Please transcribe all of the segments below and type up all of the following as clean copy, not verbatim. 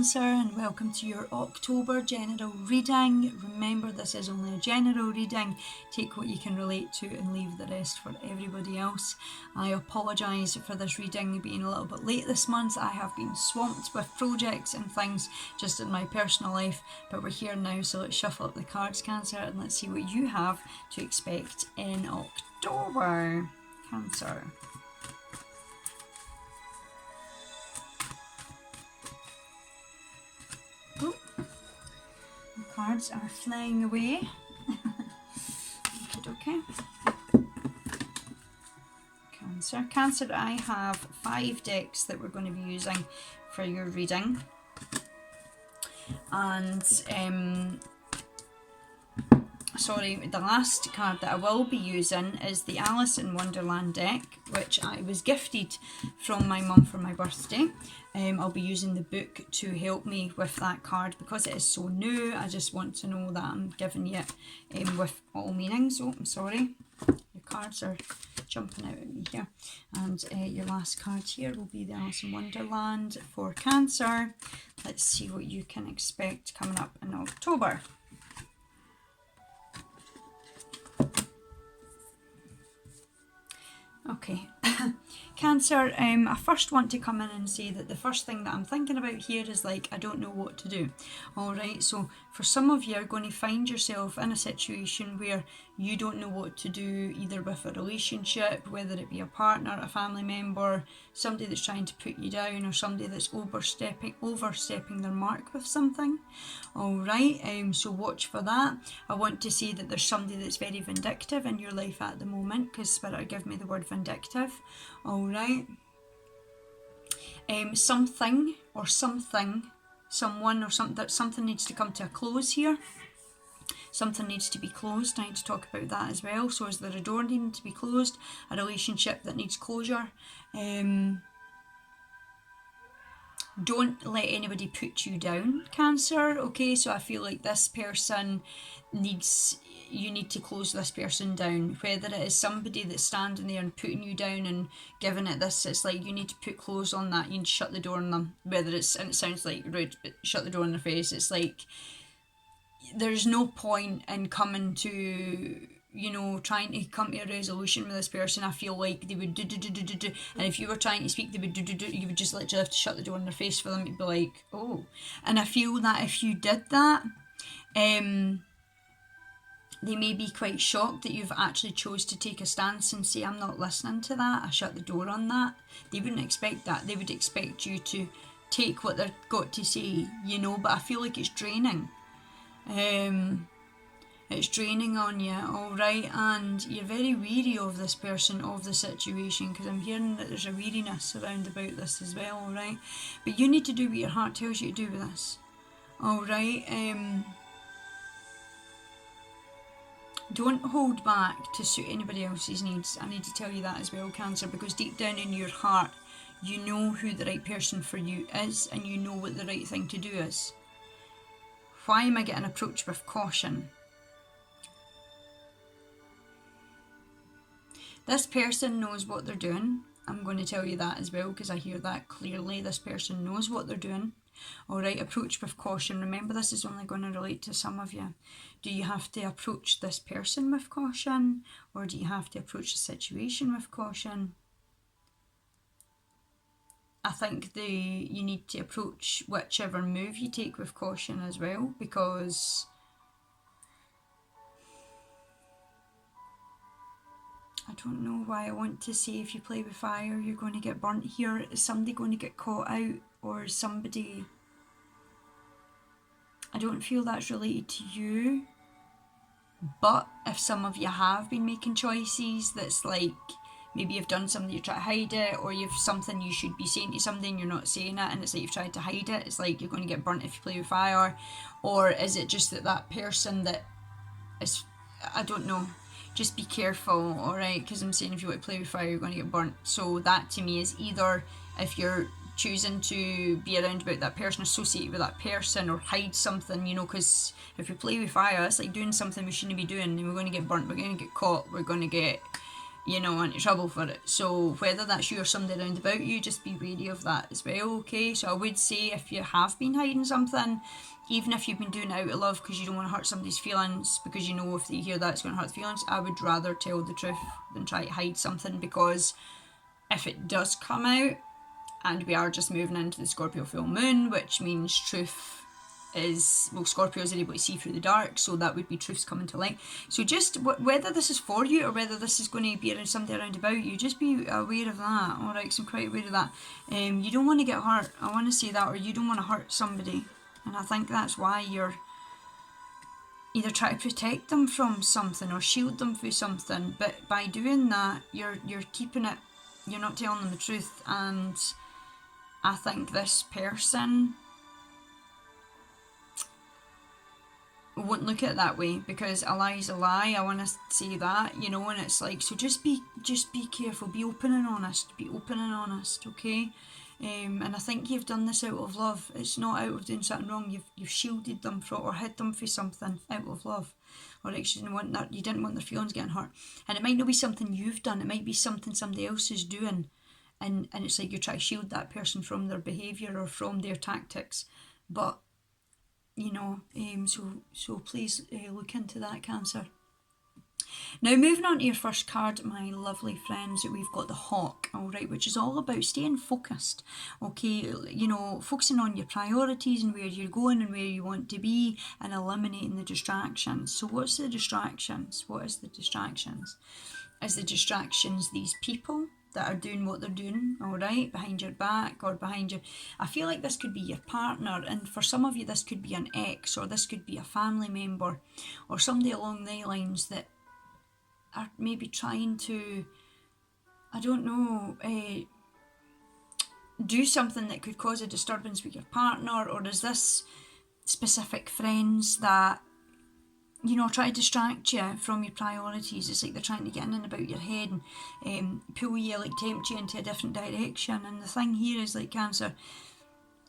Cancer, and welcome to your October general reading. Remember, this is only a general reading. Take what you can relate to and leave the rest for everybody else. I apologise for this reading being a little bit late this month. I have been swamped with projects and things just in my personal life, but we're here now, so let's shuffle up the cards, Cancer, and let's see what you have to expect in October, Cancer. Oh, the cards are flying away. Okay. Cancer, I have 5 decks that we're going to be using for your reading. And the last card that I will be using is the Alice in Wonderland deck, which I was gifted from my mum for my birthday. I'll be using the book to help me with that card because it is so new. I just want to know that I'm giving you it with all meanings. Oh, I'm sorry. Your cards are jumping out at me here. And your last card here will be the Alice in Wonderland for Cancer. Let's see what you can expect coming up in October. Okay, Cancer, I first want to come in and say that the first thing that I'm thinking about here is I don't know what to do. Alright, so for some of you are going to find yourself in a situation where you don't know what to do, either with a relationship, whether it be a partner, a family member, somebody that's trying to put you down, or somebody that's overstepping their mark with something. Alright, so watch for that. I want to say that there's somebody that's very vindictive in your life at the moment, because Spirit give me the word vindictive. Alright. Something or something, someone or something needs to come to a close here. Something needs to be closed. I need to talk about that as well. So is there a door needing to be closed? A relationship that needs closure? Don't let anybody put you down, Cancer. Okay, so I feel like this person you need to close this person down. Whether it is somebody that's standing there and putting you down and giving it this, it's like you need to put close on that. You need to shut the door on them. Whether it's, and it sounds like rude, but shut the door in their face. It's like there's no point in coming to, trying to come to a resolution with this person. I feel like they would do, and if you were trying to speak, they would do, you would just literally have to shut the door in their face for them to be like, oh. And I feel that if you did that, they may be quite shocked that you've actually chose to take a stance and say, I'm not listening to that, I shut the door on that. They wouldn't expect that. They would expect you to take what they've got to say, but I feel like it's draining. It's draining on you, alright, and you're very weary of this person, of the situation, because I'm hearing that there's a weariness around about this as well, alright, but you need to do what your heart tells you to do with this, alright. Don't hold back to suit anybody else's needs. I need to tell you that as well, Cancer, because deep down in your heart you know who the right person for you is, and you know what the right thing to do is. Why am I getting approached with caution? This person knows what they're doing. I'm going to tell you that as well, because I hear that clearly. This person knows what they're doing. Alright, approach with caution. Remember, this is only going to relate to some of you. Do you have to approach this person with caution? Or do you have to approach the situation with caution? I think you need to approach whichever move you take with caution as well, because I don't know why I want to say if you play with fire you're going to get burnt here. Is somebody going to get caught out, or somebody... I don't feel that's related to you, but if some of you have been making choices that's like, maybe you've done something, you try to hide it, or you've something you should be saying to somebody and you're not saying it, and it's like you've tried to hide it, it's like you're going to get burnt if you play with fire. Or is it just that person that is, I don't know, just be careful, alright, because I'm saying if you want to play with fire you're going to get burnt. So that to me is either if you're choosing to be around about that person, associated with that person, or hide something, because if we play with fire, it's like doing something we shouldn't be doing, and we're going to get burnt, we're going to get caught, we're going to get you know, into trouble for it. So whether that's you or somebody around about you, just be wary of that as well, okay? So I would say if you have been hiding something, even if you've been doing it out of love because you don't want to hurt somebody's feelings, because you know if they hear that it's going to hurt the feelings, I would rather tell the truth than try to hide something, because if it does come out, and we are just moving into the Scorpio full moon, which means truth is, well, Scorpios are able to see through the dark, so that would be truths coming to light. So just whether this is for you or whether this is going to be around somebody around about you, just be aware of that. All right, so I'm quite aware of that. You don't want to get hurt. I want to say that, or you don't want to hurt somebody, and I think that's why you're either trying to protect them from something or shield them from something. But by doing that, you're keeping it. You're not telling them the truth, and I think this person won't look at it that way, because a lie is a lie. I want to say that, you know, and it's like, so just be careful, be open and honest, okay? And I think you've done this out of love. It's not out of doing something wrong. You've shielded them from, or hid them for something out of love, or you didn't want their feelings getting hurt. And it might not be something you've done. It might be something somebody else is doing, and it's like you're trying to shield that person from their behaviour or from their tactics. But you know, so please look into that, Cancer. Now, moving on to your first card, my lovely friends, we've got the Hawk, all right, which is all about staying focused, okay, you know, focusing on your priorities and where you're going and where you want to be, and eliminating the distractions. So what's the distractions? What is the distractions? Is the distractions these people that are doing what they're doing, all right, behind your back or behind your... I feel like this could be your partner, and for some of you this could be an ex, or this could be a family member, or somebody along the lines that are maybe trying to, I don't know, do something that could cause a disturbance with your partner. Or is this specific friends that, you know, try to distract you from your priorities? It's like they're trying to get in and about your head and pull you, like tempt you into a different direction. And the thing here is, like, Cancer,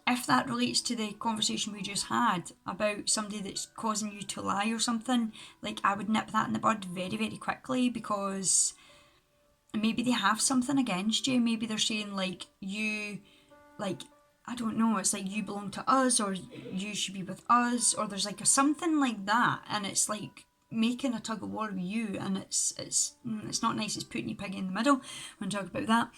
if that relates to the conversation we just had about somebody that's causing you to lie or something, like, I would nip that in the bud very, very quickly, because maybe they have something against you. Maybe they're saying, like, you, like, I don't know, it's like you belong to us, or you should be with us, or there's like a something like that, and it's like making a tug of war with you, and it's not nice. It's putting you piggy in the middle when I talk about that.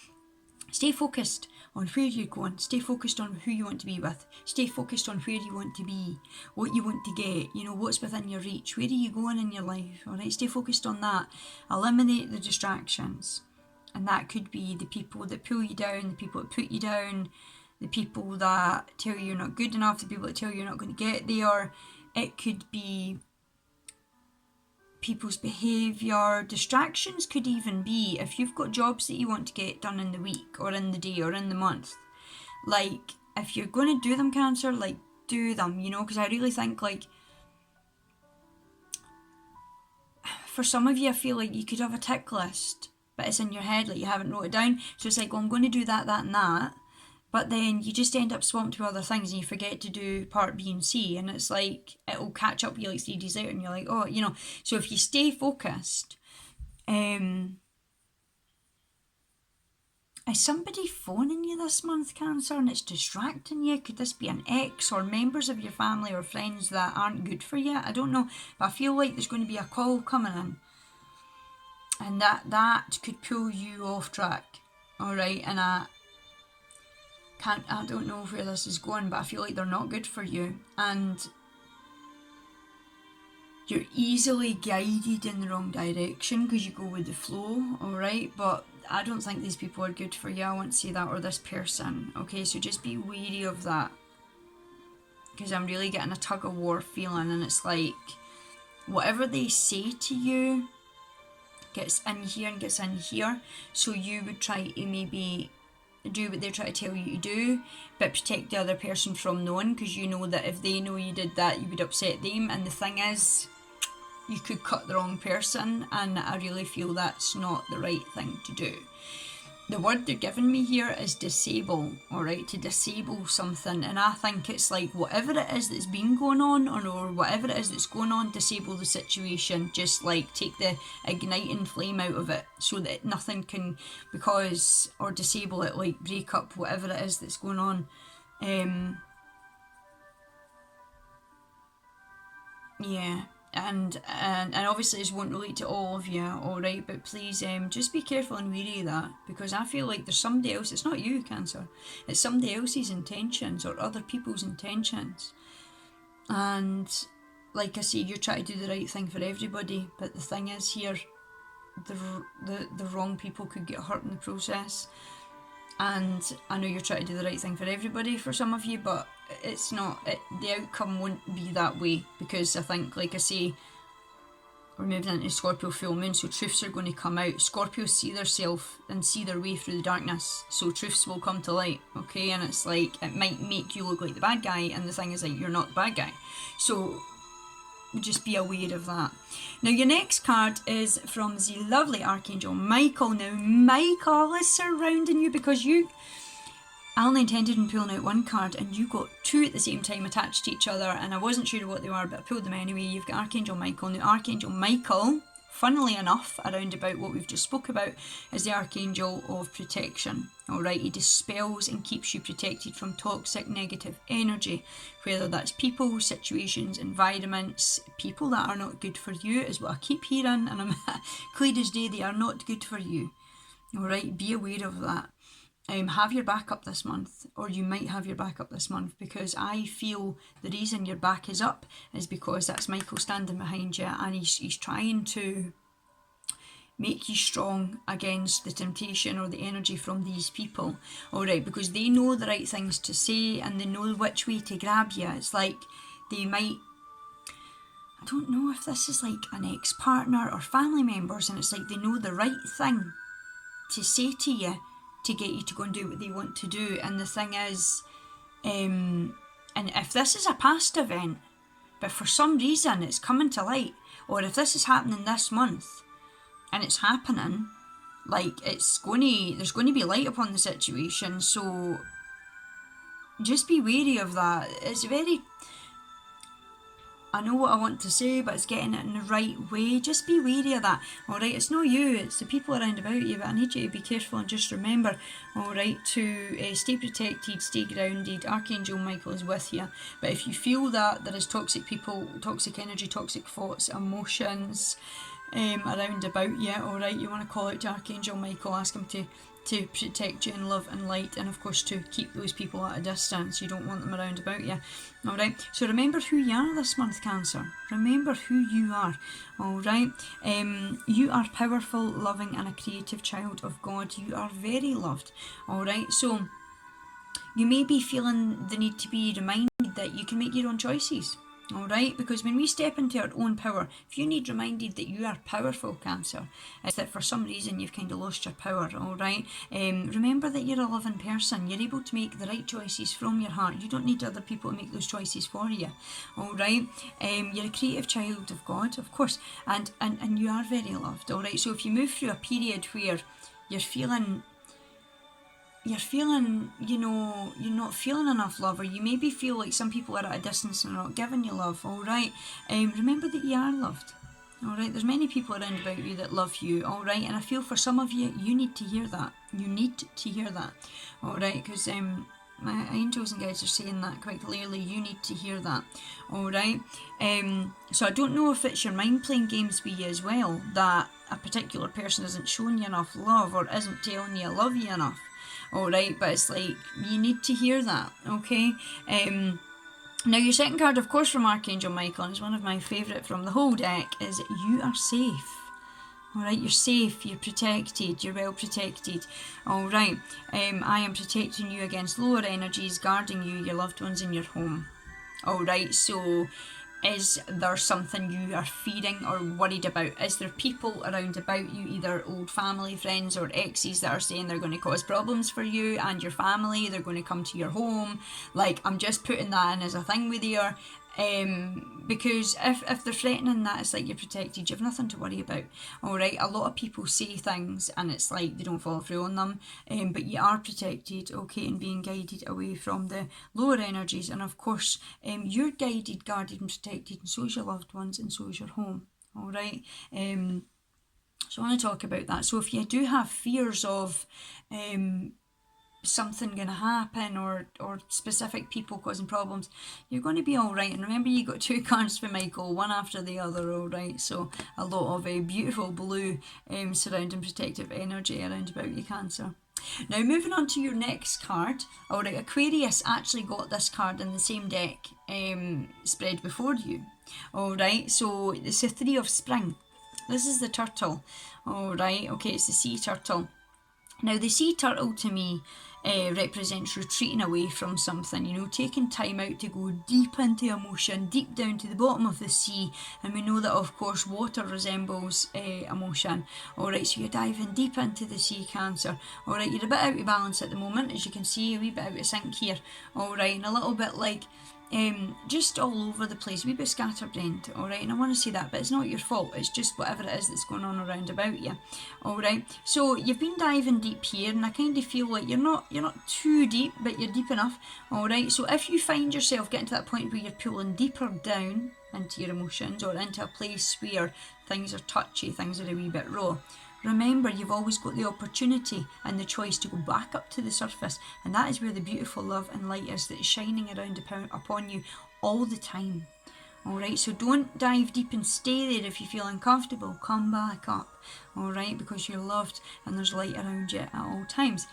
Stay focused on where you're going. Stay focused on who you want to be with. Stay focused on where you want to be, what you want to get, you know, what's within your reach. Where are you going in your life? All right, stay focused on that. Eliminate the distractions, and that could be the people that pull you down, the people that put you down, the people that tell you you're not good enough, the people that tell you you're not going to get there. It could be people's behaviour. Distractions could even be if you've got jobs that you want to get done in the week or in the day or in the month. Like, if you're going to do them, Cancer, like, do them, you know, because I really think, like, for some of you, I feel like you could have a tick list, but it's in your head, like you haven't wrote it down. So it's like, well, I'm going to do that, that and that. But then you just end up swamped with other things and you forget to do part B and C, and it's like it'll catch up with you like 3 days later, and you're like, oh, you know. So if you stay focused, is somebody phoning you this month, Cancer, and it's distracting you? Could this be an ex or members of your family or friends that aren't good for you? I don't know, but I feel like there's going to be a call coming in, and that could pull you off track, all right? And I don't know where this is going, but I feel like they're not good for you, and you're easily guided in the wrong direction because you go with the flow, alright? But I don't think these people are good for you, I want to say that, or this person, okay? So just be wary of that, because I'm really getting a tug of war feeling, and it's like whatever they say to you gets in here and gets in here, so you would try to maybe do what they're trying to tell you to do, but protect the other person from knowing, because you know that if they know you did that, you would upset them. And the thing is, you could cut the wrong person, and I really feel that's not the right thing to do. the word they're giving me here is disable, all right, to disable something. And I think it's like whatever it is that's been going on, or whatever it is that's going on, disable the situation. Just like take the igniting flame out of it so that nothing can, because, or disable it, like break up whatever it is that's going on. Yeah. And obviously this won't relate to all of you, alright, but please just be careful and wary of that, because I feel like there's somebody else, it's not you, Cancer, it's somebody else's intentions or other people's intentions. And like I say, you're trying to do the right thing for everybody, but the thing is here, the wrong people could get hurt in the process. And I know you're trying to do the right thing for everybody for some of you, but it's not, the outcome won't be that way, because I think, like I say, we're moving into Scorpio full moon, so truths are going to come out. Scorpios see themselves and see their way through the darkness, so truths will come to light, okay? And it's like, it might make you look like the bad guy, and the thing is, like, you're not the bad guy. So just be aware of that. Now your next card is from the lovely Archangel Michael. Now Michael is surrounding you because I only intended on pulling out one card and you got two at the same time attached to each other, and I wasn't sure what they were, but I pulled them anyway. You've got Archangel Michael. Now Archangel Michael, funnily enough, around about what we've just spoke about, is the Archangel of protection. Alright, he dispels and keeps you protected from toxic negative energy, whether that's people, situations, environments. People that are not good for you is what I keep hearing, and I'm clear as day, they are not good for you. Alright, be aware of that. Have your back up this month, or you might have your back up this month, because I feel the reason your back is up is because that's Michael standing behind you, and he's trying to make you strong against the temptation or the energy from these people, alright, because they know the right things to say and they know which way to grab you. It's like they might, I don't know if this is like an ex-partner or family members, and it's like they know the right thing to say to you to get you to go and do what they want to do. And the thing is, and if this is a past event, but for some reason it's coming to light, or if this is happening this month, and it's happening, like there's going to be light upon the situation, so just be wary of that. It's very, I know what I want to say, but it's getting it in the right way. Just be wary of that, alright? It's not you, it's the people around about you, but I need you to be careful and just remember, alright, to stay protected, stay grounded. Archangel Michael is with you. But if you feel that there is toxic people, toxic energy, toxic thoughts, emotions around about you, alright, you want to call out to Archangel Michael, ask him to protect you in love and light, and of course to keep those people at a distance. You don't want them around about you, alright? So remember who you are this month, Cancer. Remember who you are, alright? You are powerful, loving, and a creative child of God. You are very loved, alright? So you may be feeling the need to be reminded that you can make your own choices. Alright, because when we step into our own power, if you need reminded that you are powerful, Cancer, it's that for some reason you've kind of lost your power, alright? Remember that you're a loving person. You're able to make the right choices from your heart. You don't need other people to make those choices for you, alright? You're a creative child of God, of course, and you are very loved, alright? So if you move through a period where you're feeling, you know, you're not feeling enough love, or you maybe feel like some people are at a distance and are not giving you love, alright, remember that you are loved, alright? There's many people around about you that love you, alright? And I feel for some of you, you need to hear that. You need to hear that, alright? Because my angels and guides are saying that quite clearly. You need to hear that, alright? So I don't know if it's your mind playing games with you as well, that a particular person isn't showing you enough love, or isn't telling you I love you enough. Alright, but it's like, you need to hear that, okay? Now your second card, of course, from Archangel Michael, and it's one of my favourite from the whole deck, is you are safe. Alright, you're safe, you're protected, you're well protected. Alright, I am protecting you against lower energies, guarding you, your loved ones, in your home. Alright, so is there something you are fearing or worried about? Is there people around about you, either old family, friends, or exes, that are saying they're going to cause problems for you and your family? They're going to come to your home. Like, I'm just putting that in as a thing with you. Because if they're threatening that, it's like you're protected, you've nothing to worry about. Alright, a lot of people say things and it's like they don't follow through on them, but you are protected, okay, and being guided away from the lower energies. And of course, you're guided, guarded and protected, and so is your loved ones, and so is your home. Alright, so I want to talk about that. So if you do have fears of something going to happen, or specific people causing problems, you're going to be all right. And remember, you got two cards for Michael, one after the other. All right, so a lot of a beautiful blue surrounding protective energy around about you, Cancer. Now moving on to your next card. All right, Aquarius actually got this card in the same deck spread before you. All right, so it's the Three of Spring. This is the turtle. All right, okay, it's the sea turtle. Now, the sea turtle to me represents retreating away from something, you know, taking time out to go deep into emotion, deep down to the bottom of the sea. And we know that, of course, water resembles emotion. Alright, so you're diving deep into the sea, Cancer. Alright, you're a bit out of balance at the moment, as you can see, a wee bit out of sync here. Alright, and a little bit like just all over the place, a wee bit scatterbrained, alright, and I want to say that, but it's not your fault, it's just whatever it is that's going on around about you. Alright, so you've been diving deep here, and I kind of feel like you're not too deep, but you're deep enough. Alright, so if you find yourself getting to that point where you're pulling deeper down into your emotions, or into a place where things are touchy, things are a wee bit raw, remember, you've always got the opportunity and the choice to go back up to the surface, and that is where the beautiful love and light is, that is shining around upon you all the time. Alright, so don't dive deep and stay there if you feel uncomfortable. Come back up, alright, because you're loved and there's light around you at all times.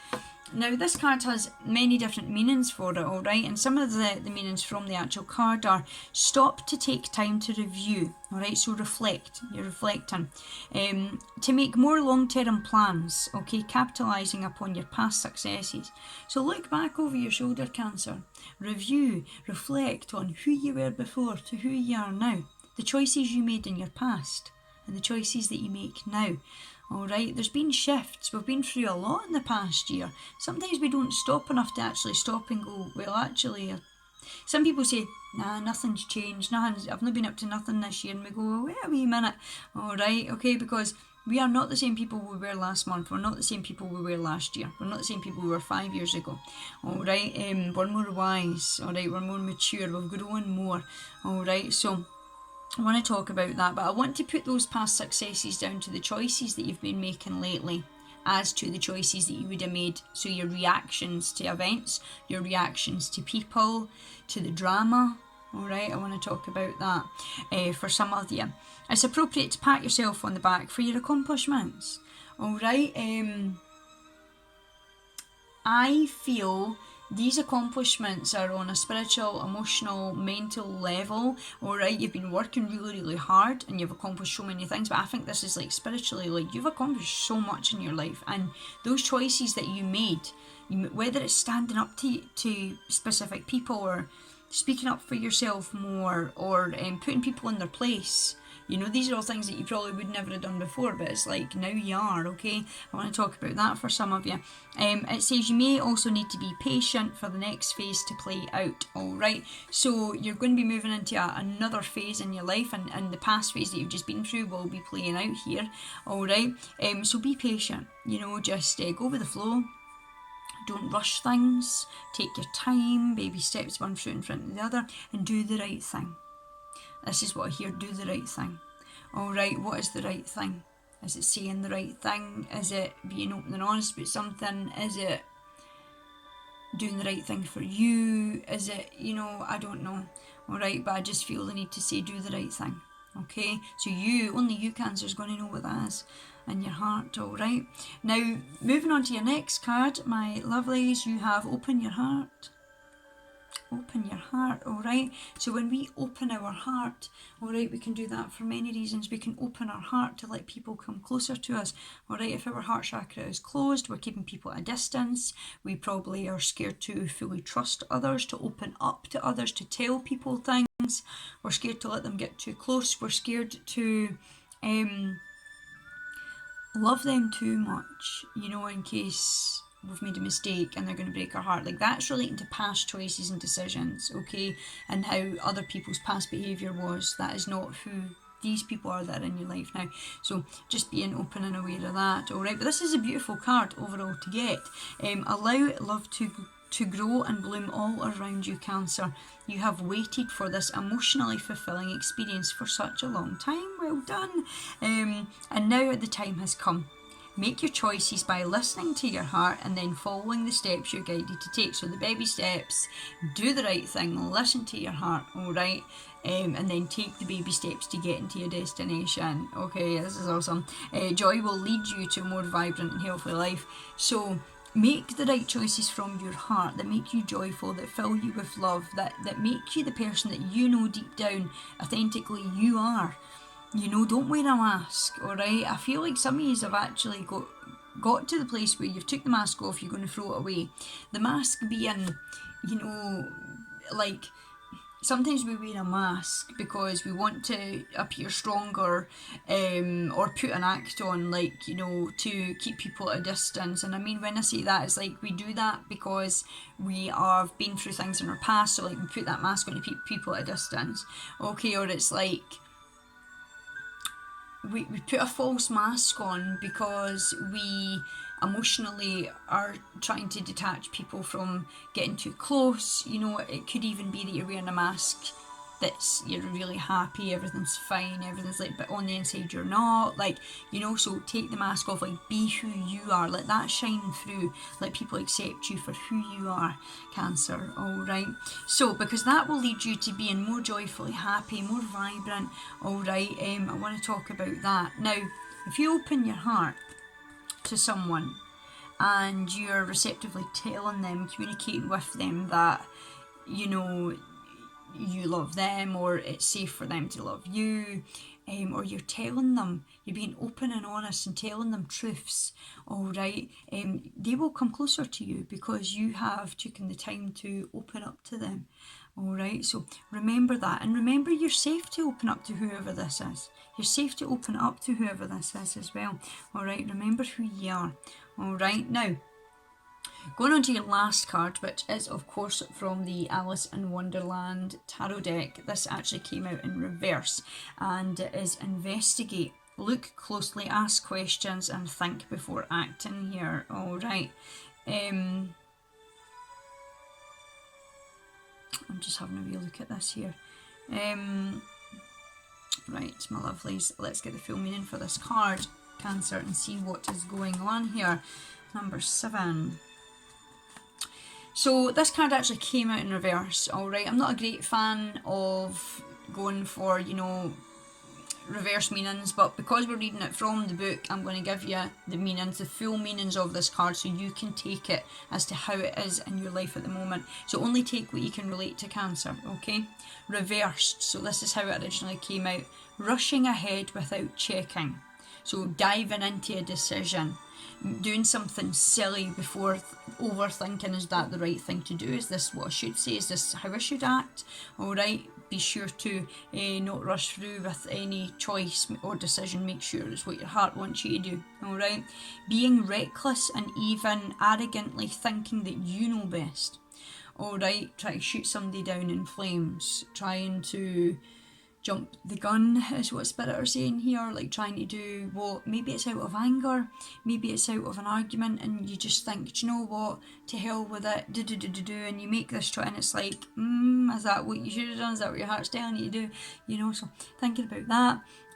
Now, this card has many different meanings for it, alright, and some of the meanings from the actual card are stop to take time to review, alright, so reflect, you're reflecting, to make more long-term plans, okay, capitalising upon your past successes. So look back over your shoulder, Cancer, review, reflect on who you were before to who you are now, the choices you made in your past and the choices that you make now. Alright, there's been shifts, we've been through a lot in the past year. Sometimes we don't stop enough to actually stop and go, well, actually, some people say, nah, nothing's changed, I've not been up to nothing this year, and we go, well, wait a wee minute, alright, okay, because we are not the same people we were last month, we're not the same people we were last year, we're not the same people we were 5 years ago, alright, we're more wise, alright, we're more mature, we've grown more, alright, so I want to talk about that, but I want to put those past successes down to the choices that you've been making lately, as to the choices that you would have made. So your reactions to events, your reactions to people, to the drama. Alright, I want to talk about that for some of you. It's appropriate to pat yourself on the back for your accomplishments. Alright, I feel these accomplishments are on a spiritual, emotional, mental level. Alright, you've been working really, really hard and you've accomplished so many things, but I think this is like spiritually, like you've accomplished so much in your life, and those choices that you made, whether it's standing up to specific people, or speaking up for yourself more, or putting people in their place. You know, these are all things that you probably would never have done before, but it's like now you are, okay? I want to talk about that for some of you. It says you may also need to be patient for the next phase to play out, alright? So you're going to be moving into another phase in your life, and the past phase that you've just been through will be playing out here, alright? So be patient, you know, just go with the flow. Don't rush things, take your time, baby steps, one foot in front of the other, and do the right thing. This is what I hear, do the right thing. Alright, what is the right thing? Is it saying the right thing? Is it being open and honest about something? Is it doing the right thing for you? Is it, you know, I don't know. Alright, but I just feel the need to say do the right thing. Okay, so only you, Cancer, is going to know what that is in your heart, alright? Now, moving on to your next card, my lovelies, you have open your heart. Open your heart, alright? So when we open our heart, alright, we can do that for many reasons. We can open our heart to let people come closer to us, alright? If our heart chakra is closed, we're keeping people at a distance. We probably are scared to fully trust others, to open up to others, to tell people things. We're scared to let them get too close. We're scared to love them too much, you know, in case we've made a mistake and they're going to break our heart. Like, that's relating to past choices and decisions, okay, and how other people's past behaviour was. That is not who these people are that are in your life now. So just being open and aware of that. All right, but this is a beautiful card overall to get. Allow love to grow and bloom all around you, Cancer. You have waited for this emotionally fulfilling experience for such a long time. Well done. And now the time has come. Make your choices by listening to your heart and then following the steps you're guided to take. So the baby steps, do the right thing, listen to your heart, all right? And then take the baby steps to get into your destination. Okay, this is awesome. Joy will lead you to a more vibrant and healthy life. So make the right choices from your heart that make you joyful, that fill you with love, that make you the person that you know deep down, authentically, you are. You know, don't wear a mask, alright? I feel like some of you have actually got to the place where you've took the mask off, you're going to throw it away. The mask being, you know, like, sometimes we wear a mask because we want to appear stronger, or put an act on, like, you know, to keep people at a distance. And I mean, when I say that, it's like we do that because we have been through things in our past, so like we put that mask on to keep people at a distance, okay? Or it's like we put a false mask on because we emotionally are trying to detach people from getting too close. You know, it could even be that you're wearing a mask that's, you're really happy, everything's fine, everything's like, but on the inside you're not, like, you know. So take the mask off, like, be who you are, let that shine through, let people accept you for who you are, Cancer. All right, so because that will lead you to being more joyfully happy, more vibrant. All right, I want to talk about that now. If you open your heart to someone and you're receptively telling them, communicating with them that, you know, you love them, or it's safe for them to love you, or you're telling them, you're being open and honest and telling them truths, all right, they will come closer to you because you have taken the time to open up to them. All right, so remember that, and remember you're safe to open up to whoever this is. You're safe to open up to whoever this is as well. All right, remember who you are. All right, now going on to your last card, which is of course from the Alice in Wonderland tarot deck. This actually came out in reverse, and it is investigate, look closely, ask questions and think before acting here. All right, I'm just having a wee look at this here. Right, my lovelies, let's get the full meaning for this card, Cancer, and see what is going on here. Number 7. So this card actually came out in reverse, alright. I'm not a great fan of going for, you know, reverse meanings, but because we're reading it from the book, I'm going to give you the meanings, the full meanings of this card, so you can take it as to how it is in your life at the moment. So only take what you can relate to, Cancer, okay? Reversed, so this is how it originally came out. Rushing ahead without checking. So diving into a decision, doing something silly before overthinking, is that the right thing to do? Is this what I should say? Is this how I should act? Alright, be sure to not rush through with any choice or decision. Make sure it's what your heart wants you to do. Alright, being reckless and even arrogantly thinking that you know best. Alright, try to shoot somebody down in flames, trying to jump the gun is what Spirit are saying here, like trying to do what, maybe it's out of anger, maybe it's out of an argument, and you just think, do you know what, to hell with it, and you make this choice, and it's like, is that what you should have done? Is that what your heart's telling you to do? You know, so thinking about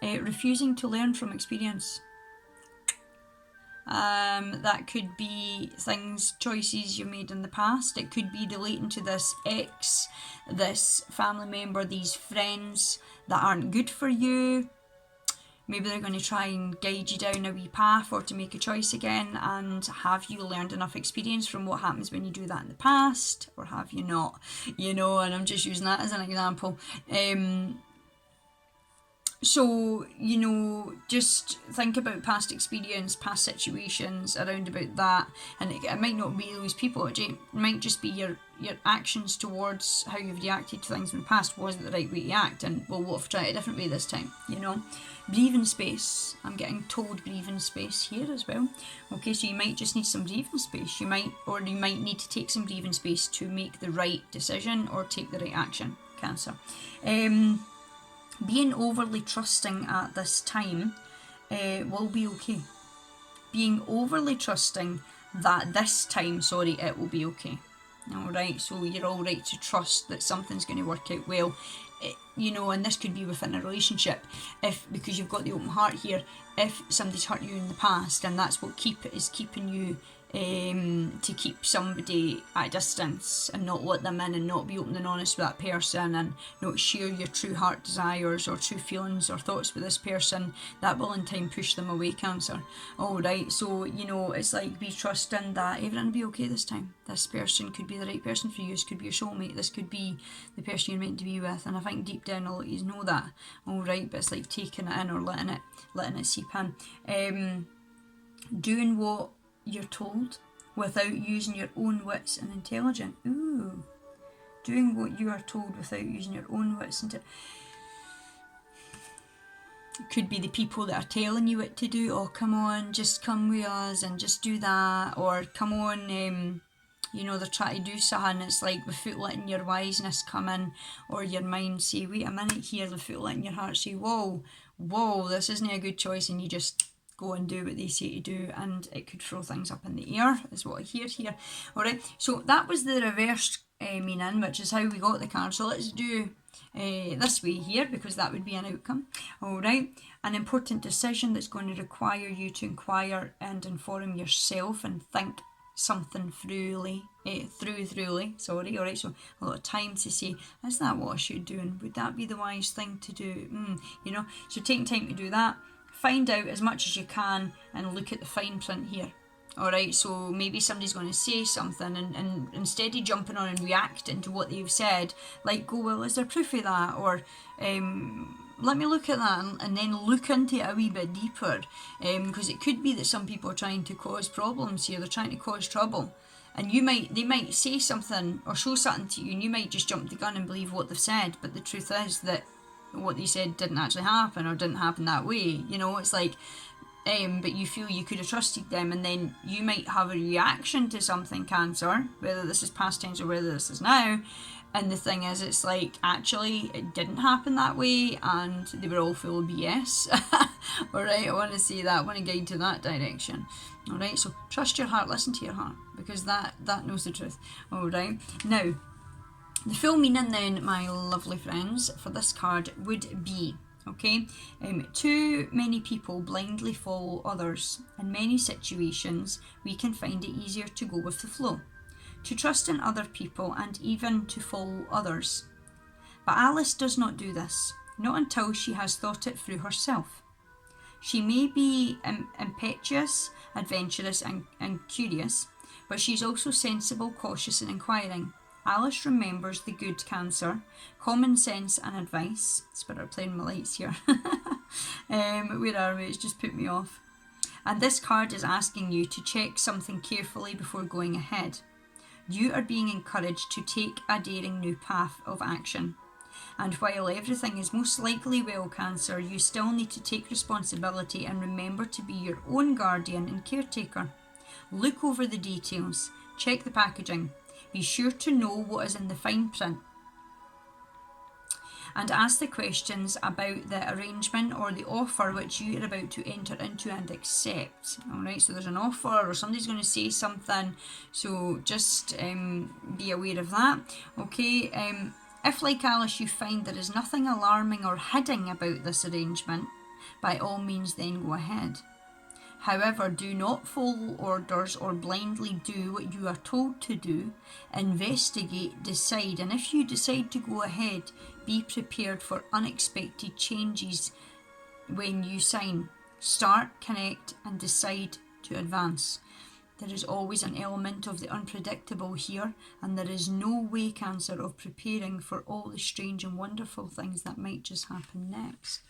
that. Refusing to learn from experience. That could be things, choices you made in the past. It could be relating to this ex, this family member, these friends that aren't good for you. Maybe they're going to try and guide you down a wee path, or to make a choice again. And have you learned enough experience from what happens when you do that in the past, or have you not? You know, and I'm just using that as an example. So, you know, just think about past experience, past situations around about that, and it might not be those people, it might just be your actions towards how you've reacted to things in the past, was it the right way to act? And well, what if I try it a different way this time? You know, breathing space. I'm getting told breathing space here as well. Okay, so you might just need some breathing space. You might need to take some breathing space to make the right decision or take the right action, Cancer. Being overly trusting at this time will be okay. Being overly trusting that this time, it will be okay. Alright, so you're alright to trust that something's going to work out well. You know, and this could be within a relationship, because you've got the open heart here, if somebody's hurt you in the past, and that's what is keeping you to keep somebody at a distance and not let them in and not be open and honest with that person and not share your true heart desires or true feelings or thoughts with this person, that will in time push them away, Cancer. Alright, so you know, it's like, be trusting that everything will be okay this time. This person could be the right person for you. This could be your soulmate. This could be the person you're meant to be with, and I think deep down I'll let you know that. Alright, but it's like taking it in or letting it seep in. Doing what you're told without using your own wits and intelligence. Ooh, doing what you are told without using your own wits and it could be the people that are telling you what to do. Oh, come on, just come with us and just do that. Or come on, you know, they're trying to do something. It's like without letting your wiseness come in or your mind say, wait a minute here, without letting your heart say, whoa, this isn't a good choice, and you just go and do what they say to do, and it could throw things up in the air, is what I hear here. Alright, so that was the reverse meaning, which is how we got the card. So let's do this way here, because that would be an outcome. Alright, an important decision that's going to require you to inquire and inform yourself and think something thoroughly. Alright, so a lot of time to say, is that what I should do, and would that be the wise thing to do? You know, so taking time to do that. Find out as much as you can and look at the fine print here. Alright, so maybe somebody's going to say something, and instead of jumping on and reacting to what they've said, like, go, well, is there proof of that? Or let me look at that, and then look into it a wee bit deeper, because it could be that some people are trying to cause problems here. They're trying to cause trouble, and they might say something or show something to you, and you might just jump the gun and believe what they've said, but the truth is that what they said didn't actually happen, or didn't happen that way. You know, it's like, but you feel you could have trusted them, and then you might have a reaction to something, Cancer, whether this is past tense or whether this is now, and the thing is, it's like, actually it didn't happen that way, and they were all full of BS. Alright, I want to see that, I want to guide to that direction. Alright, so trust your heart, listen to your heart, because that knows the truth. Alright, now the full meaning then, my lovely friends, for this card would be, okay, too many people blindly follow others. In many situations, we can find it easier to go with the flow, to trust in other people and even to follow others. But Alice does not do this, not until she has thought it through herself. She may be impetuous, adventurous and curious, but she's also sensible, cautious and inquiring. Alice remembers the good, Cancer, common sense and advice. Spirit playing my lights here. Where are we? It's just put me off. And this card is asking you to check something carefully before going ahead. You are being encouraged to take a daring new path of action. And while everything is most likely well, Cancer, you still need to take responsibility and remember to be your own guardian and caretaker. Look over the details. Check the packaging. Be sure to know what is in the fine print, and ask the questions about the arrangement or the offer which you are about to enter into and accept. Alright, so there's an offer or somebody's going to say something, so just be aware of that. Okay, if like Alice you find there is nothing alarming or hidden about this arrangement, by all means then go ahead. However, do not follow orders or blindly do what you are told to do. Investigate, decide, and if you decide to go ahead, be prepared for unexpected changes when you sign. Start, connect, and decide to advance. There is always an element of the unpredictable here, and there is no way, Cancer, of preparing for all the strange and wonderful things that might just happen next.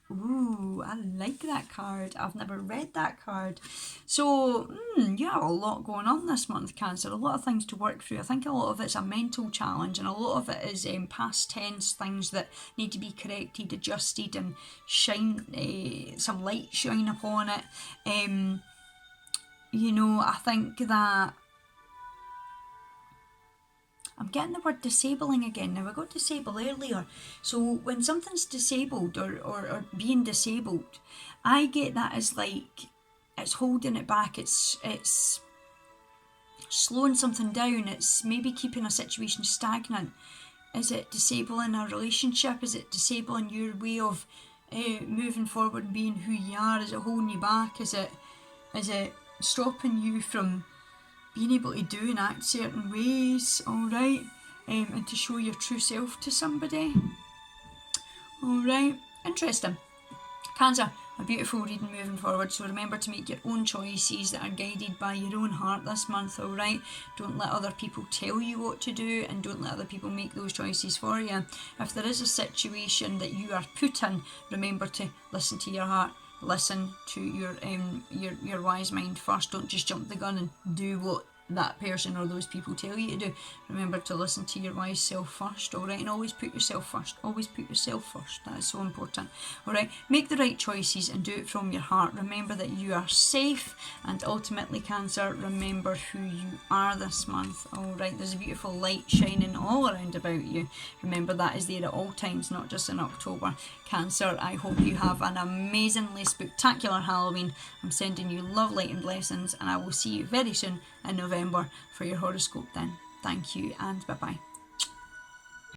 Ooh, I like that card. I've never read that card. So, you have a lot going on this month, Cancer. A lot of things to work through. I think a lot of it's a mental challenge, and a lot of it is past tense things that need to be corrected, adjusted, and shine some light shine upon it. I think that I'm getting the word disabling again. Now, I got disable earlier. So, when something's disabled or being disabled, I get that as like it's holding it back, it's slowing something down, it's maybe keeping a situation stagnant. Is it disabling a relationship? Is it disabling your way of moving forward and being who you are? Is it holding you back? Is it stopping you from being able to do and act certain ways, alright, and to show your true self to somebody. Alright, interesting. Cancer, a beautiful reading moving forward, so remember to make your own choices that are guided by your own heart this month, alright? Don't let other people tell you what to do, and don't let other people make those choices for you. If there is a situation that you are put in, remember to listen to your heart. Listen to your wise mind first. Don't just jump the gun and do what that person or those people tell you to do. Remember to listen to your wise self first, alright? And always put yourself first. Always put yourself first. That is so important. Alright? Make the right choices and do it from your heart. Remember that you are safe, and ultimately, Cancer, remember who you are this month. Alright? There's a beautiful light shining all around about you. Remember that is there at all times, not just in October. Cancer, I hope you have an amazingly spectacular Halloween. I'm sending you love, light and blessings, and I will see you very soon in November for your horoscope then. Thank you and bye bye.